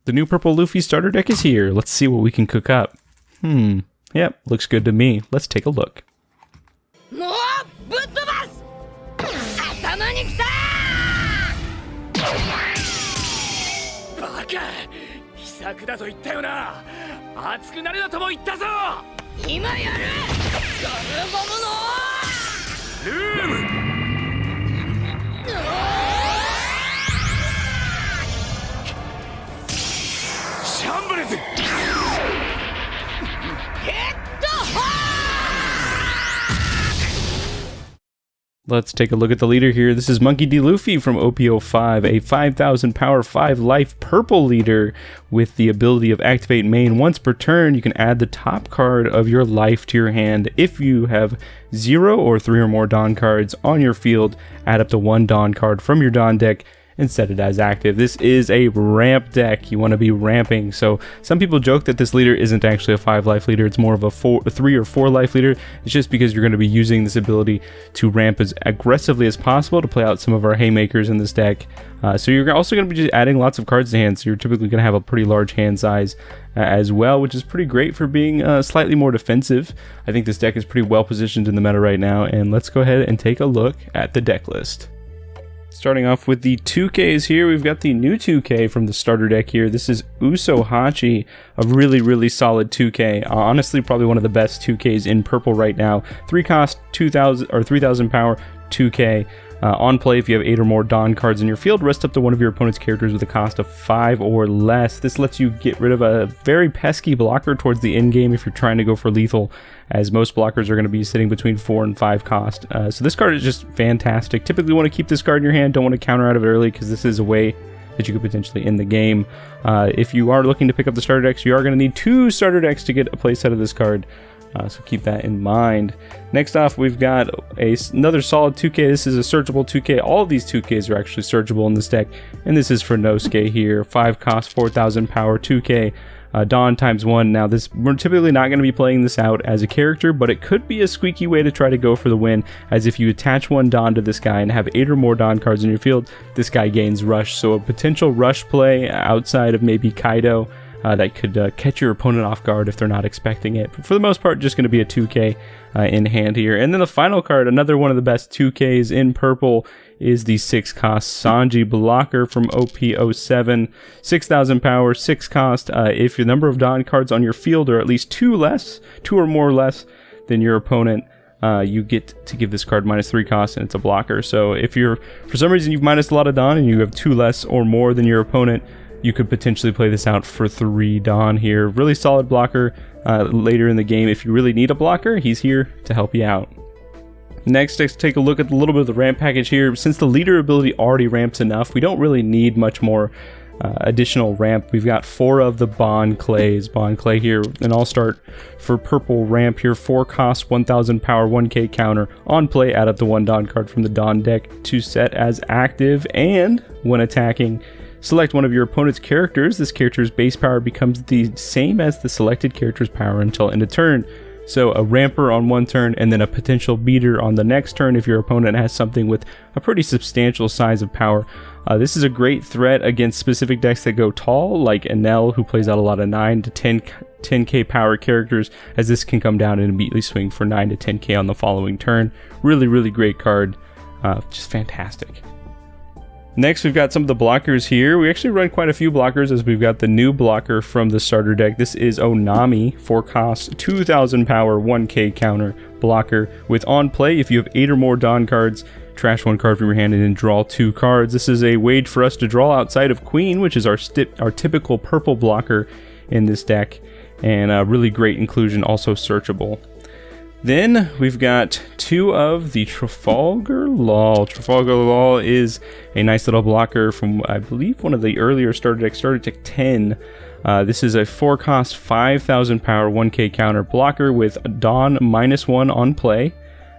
The new purple Luffy starter deck is here. Let's see what we can cook up. Yep, looks good to me. Let's take a look. Let's take a look at the leader here. This is Monkey D. Luffy from OP05, a 5,000 power, 5 life purple leader with the ability of activate main. Once per turn, you can add the top card of your life to your hand. If you have 0 or 3 or more Dawn cards on your field, add up to 1 Dawn card from your Dawn deck and set it as active. This is a ramp deck. You want to be ramping. So some people joke that this leader isn't actually a 5 life leader. It's more of a 3 or 4 life leader. It's just because you're going to be using this ability to ramp as aggressively as possible to play out some of our haymakers in this deck. So you're also going to be just adding lots of cards to hand. So you're typically going to have a pretty large hand size as well, which is pretty great for being slightly more defensive. I think this deck is pretty well positioned in the meta right now. And let's go ahead and take a look at the deck list. Starting off with the 2Ks here, we've got the new 2K from the starter deck here. This is Hachi, a really solid 2K. Honestly, probably one of the best 2Ks in purple right now. 3 cost, 2,000 or 3,000 power, 2K. On play, if you have 8 or more Dawn cards in your field, rest up to one of your opponent's characters with a cost of 5 or less. This lets you get rid of a very pesky blocker towards the end game if you're trying to go for lethal, as most blockers are going to be sitting between 4 and 5 cost. So this card is just fantastic. Typically want to keep this card in your hand, don't want to counter out of it early, because this is a way that you could potentially end the game. If you are looking to pick up the starter decks, you are going to need 2 starter decks to get a playset of this card. So keep that in mind. Next off, we've got another solid 2K. This is a searchable 2K. All of these 2Ks are actually searchable in this deck. And this is for Nosuke here. 5 cost, 4,000 power, 2K. Dawn ×1. Now, we're typically not going to be playing this out as a character, but it could be a squeaky way to try to go for the win, as if you attach 1 Dawn to this guy and have 8 or more Dawn cards in your field, this guy gains rush. So a potential rush play outside of maybe Kaido that could catch your opponent off guard if they're not expecting it. But for the most part, just going to be a 2K in hand here. And then the final card, another one of the best 2Ks in purple, is the 6 cost Sanji blocker from OP07. 6,000 power, 6 cost. If your number of Dawn cards on your field are at least 2 or more less than your opponent, you get to give this card -3 cost, and it's a blocker. So if you're, for some reason, you've minused a lot of Dawn and you have 2 less or more than your opponent, you could potentially play this out for 3 Dawn here. Really solid blocker later in the game. If you really need a blocker, he's here to help you out. Next, let's take a look at a little bit of the ramp package here. Since the leader ability already ramps enough, we don't really need much more additional ramp. We've got 4 of the Bond Clays. Bond Clay here, and I'll start for purple ramp here. 4 cost, 1,000 power, 1K counter. On play, add up the 1 Dawn card from the Dawn deck to set as active, and when attacking, select one of your opponent's characters. This character's base power becomes the same as the selected character's power until end of turn. So a ramper on one turn and then a potential beater on the next turn if your opponent has something with a pretty substantial size of power. This is a great threat against specific decks that go tall, like Enel, who plays out a lot of 9 to 10k power characters, as this can come down and immediately swing for 9 to 10k on the following turn. Really great card. Just fantastic. Next, we've got some of the blockers here. We actually run quite a few blockers, as we've got the new blocker from the starter deck. This is Onami, 4 cost, 2,000 power, 1K counter blocker. With on play, if you have 8 or more Dawn cards, trash 1 card from your hand and then draw 2 cards. This is a way for us to draw outside of Queen, which is our typical purple blocker in this deck, and a really great inclusion, also searchable. Then we've got 2 of the Trafalgar Law. Trafalgar Law is a nice little blocker from, I believe, one of the earlier starter decks, starter deck 10. This is a 4 cost, 5,000 power, 1K counter blocker with Dawn -1 on play.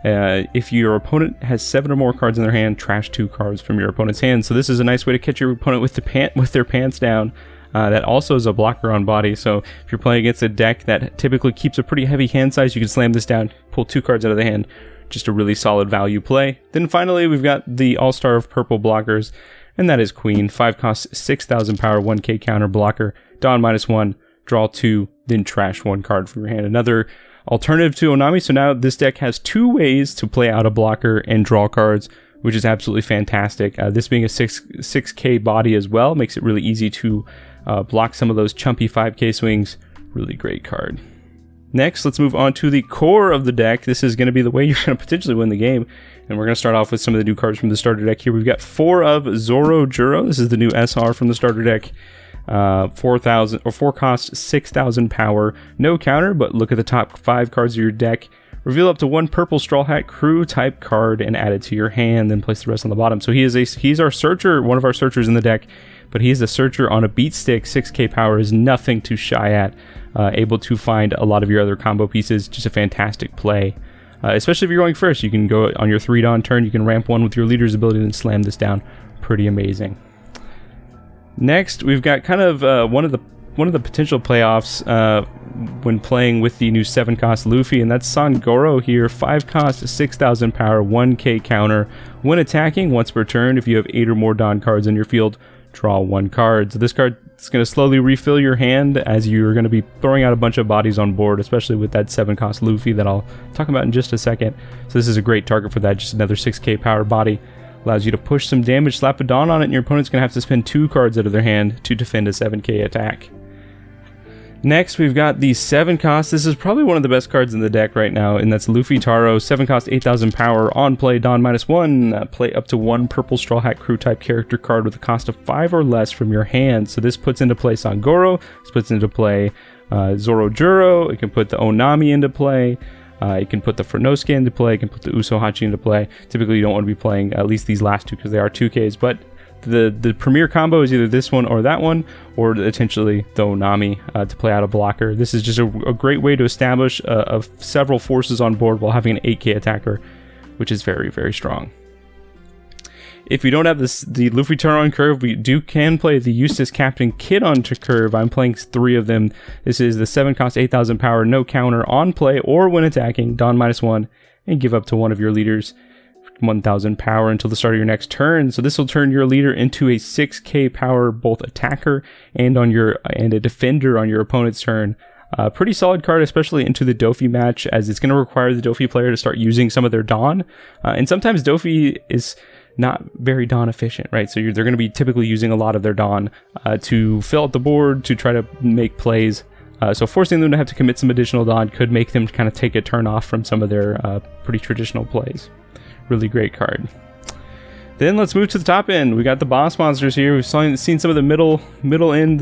If your opponent has 7 or more cards in their hand, trash 2 cards from your opponent's hand. So this is a nice way to catch your opponent with their pants down. That also is a blocker on body, so if you're playing against a deck that typically keeps a pretty heavy hand size, you can slam this down, pull 2 cards out of the hand. Just a really solid value play. Then finally, we've got the all-star of purple blockers. and that is Queen. 5 cost, 6,000 power, 1k counter blocker, Dawn -1, draw 2, then trash 1 card from your hand. Another alternative to Onami, so now this deck has 2 ways to play out a blocker and draw cards, which is absolutely fantastic. This being a 6k body as well makes it really easy to block some of those chumpy 5k swings. Really great card. Next, let's move on to the core of the deck. This is going to be the way you're going to potentially win the game. And we're going to start off with some of the new cards from the starter deck here. We've got 4 of Zoro Juro. This is the new SR from the starter deck. 4,000 or 4 cost, 6,000 power. No counter, but look at the top 5 cards of your deck. Reveal up to 1 purple Straw Hat Crew type card and add it to your hand, then place the rest on the bottom. So he's our searcher, one of our searchers in the deck, but he is a searcher on a beat stick. 6k power is nothing to shy at. Able to find a lot of your other combo pieces. Just a fantastic play. Especially if you're going first, you can go on your 3 Dawn turn, you can ramp 1 with your leader's ability and slam this down. Pretty amazing. Next, we've got kind of one of the potential playoffs when playing with the new 7 cost Luffy, and that's Sangoro here. 5 cost, 6,000 power, 1k counter. When attacking, once per turn, if you have 8 or more Dawn cards in your field, draw 1 card. So this card is going to slowly refill your hand as you're going to be throwing out a bunch of bodies on board, especially with that 7 cost Luffy that I'll talk about in just a second. So this is a great target for that, just another 6k power body. Allows you to push some damage, slap a Dawn on it, and your opponent's going to have to spend 2 cards out of their hand to defend a 7k attack. Next, we've got the 7 cost. This is probably one of the best cards in the deck right now, and that's Luffy Taro. 7 cost, 8,000 power. On play, Dawn -1. Play up to 1 purple Straw Hat Crew type character card with a cost of 5 or less from your hand. So this puts into play Sangoro. This puts into play Zoro Juro. It can put the Onami into play. You can put the Furnosuke into play. You can put the Usohachi into play. Typically, you don't want to be playing at least these last 2 because they are 2Ks, but the premier combo is either this one or that one, or potentially the Onami to play out a blocker. This is just a great way to establish several forces on board while having an 8k attacker, which is very, very strong. If you don't have the Luffy Taro on curve, we can play the Eustace Captain Kid onto curve. I'm playing 3 of them. This is the 7 cost, 8,000 power, no counter, on play or when attacking, Dawn -1, and give up to one of your leaders 1,000 power until the start of your next turn. So this will turn your leader into a 6k power both attacker and a defender on your opponent's turn. Pretty solid card, especially into the Dofi match, as it's going to require the Dofi player to start using some of their Dawn. And sometimes Dofi is not very Dawn efficient, right? So they're going to be typically using a lot of their Dawn to fill out the board, to try to make plays. So forcing them to have to commit some additional Dawn could make them kind of take a turn off from some of their pretty traditional plays. Really great card. Then let's move to the top end. We got the boss monsters here. We've seen some of the middle end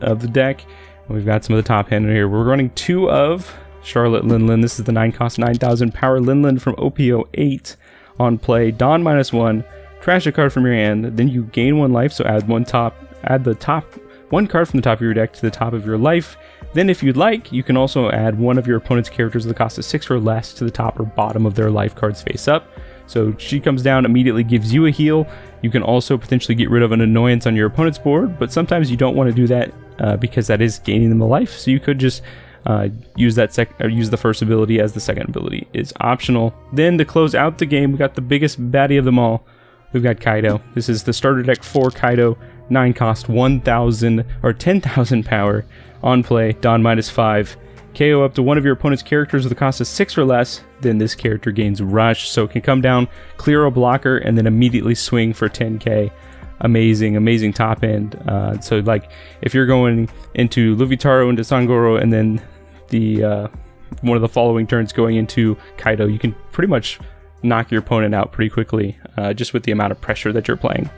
of the deck. We've got some of the top end here. We're running 2 of Charlotte Linlin. This is the 9 cost, 9,000 power Linlin from OP08. On play, Dawn -1, trash a card from your hand, then you gain 1 life, so add the top 1 card from the top of your deck to the top of your life. Then if you'd like, you can also add 1 of your opponent's characters with a cost of 6 or less to the top or bottom of their life cards face up. So she comes down, immediately gives you a heal. You can also potentially get rid of an annoyance on your opponent's board, but sometimes you don't want to do that because that is gaining them a life. So you could just use the first ability as the second ability is optional. Then to close out the game, we got the biggest baddie of them all. We've got Kaido. This is the starter deck for Kaido. 9 cost, 1,000 or 10,000 power. On play, Dawn -5. KO up to 1 of your opponent's characters with a cost of 6 or less, then this character gains Rush, so it can come down, clear a blocker, and then immediately swing for 10k. Amazing top end. So like, if you're going into Luffy Taro into Sangoro, and then one of the following turns going into Kaido, you can pretty much knock your opponent out pretty quickly, just with the amount of pressure that you're playing.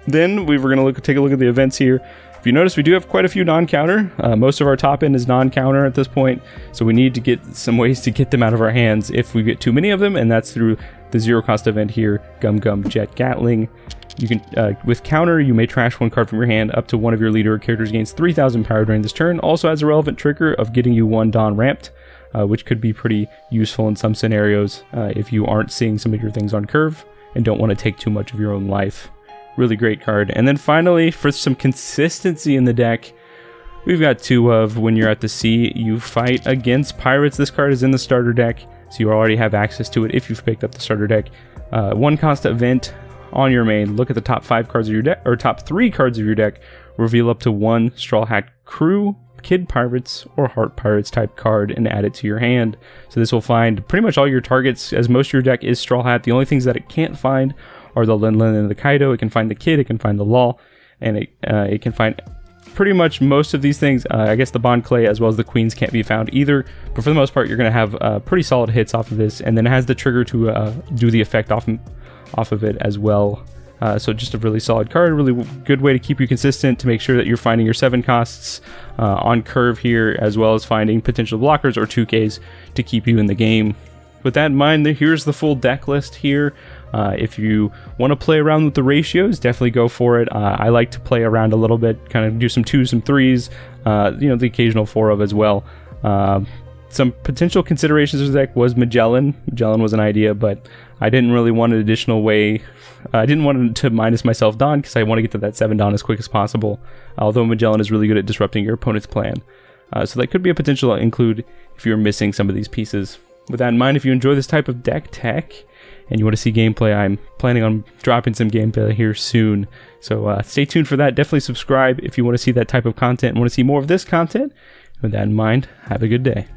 Then we were going to take a look at the events here. If you notice, we do have quite a few non-counter. Most of our top end is non-counter at this point, so we need to get some ways to get them out of our hands if we get too many of them, and that's through the 0 cost event here, Gum Gum Jet Gatling. You can, with counter, you may trash 1 card from your hand up to 1 of your leader characters gains 3,000 power during this turn. Also has a relevant trigger of getting you 1 Dawn ramped, which could be pretty useful in some scenarios if you aren't seeing some of your things on curve and don't want to take too much of your own life. Really great card. And then finally, for some consistency in the deck, we've got 2 of When You're at the Sea, You Fight Against Pirates. This card is in the starter deck, so you already have access to it if you've picked up the starter deck. 1 cost event, on your main, look at the top 5 cards of your deck, or top 3 cards of your deck, reveal up to 1 Straw Hat Crew, Kid Pirates, or Heart Pirates type card and add it to your hand. So this will find pretty much all your targets, as most of your deck is Straw Hat. The only things that it can't find are the Lin Lin and the Kaido. It can find the Kid, it can find the Law, and it can find pretty much most of these things. I guess the Bond Clay as well as the Queens can't be found either, but for the most part you're going to have pretty solid hits off of this, and then it has the trigger to do the effect off of it as well. So just a really solid card, really good way to keep you consistent, to make sure that you're finding your 7 costs on curve here, as well as finding potential blockers or 2Ks to keep you in the game. With that in mind, here's the full deck list here. If you want to play around with the ratios, definitely go for it. I like to play around a little bit, kind of do some 2s, some 3s, the occasional 4 of as well. Some potential considerations of the deck was Magellan. Magellan was an idea, but I didn't really want an additional way. I didn't want to minus myself Dawn, because I want to get to that 7 Dawn as quick as possible, although Magellan is really good at disrupting your opponent's plan. So that could be a potential include if you're missing some of these pieces. With that in mind, if you enjoy this type of deck tech and you want to see gameplay, I'm planning on dropping some gameplay here soon. So stay tuned for that. Definitely subscribe if you want to see that type of content and want to see more of this content. With that in mind, have a good day.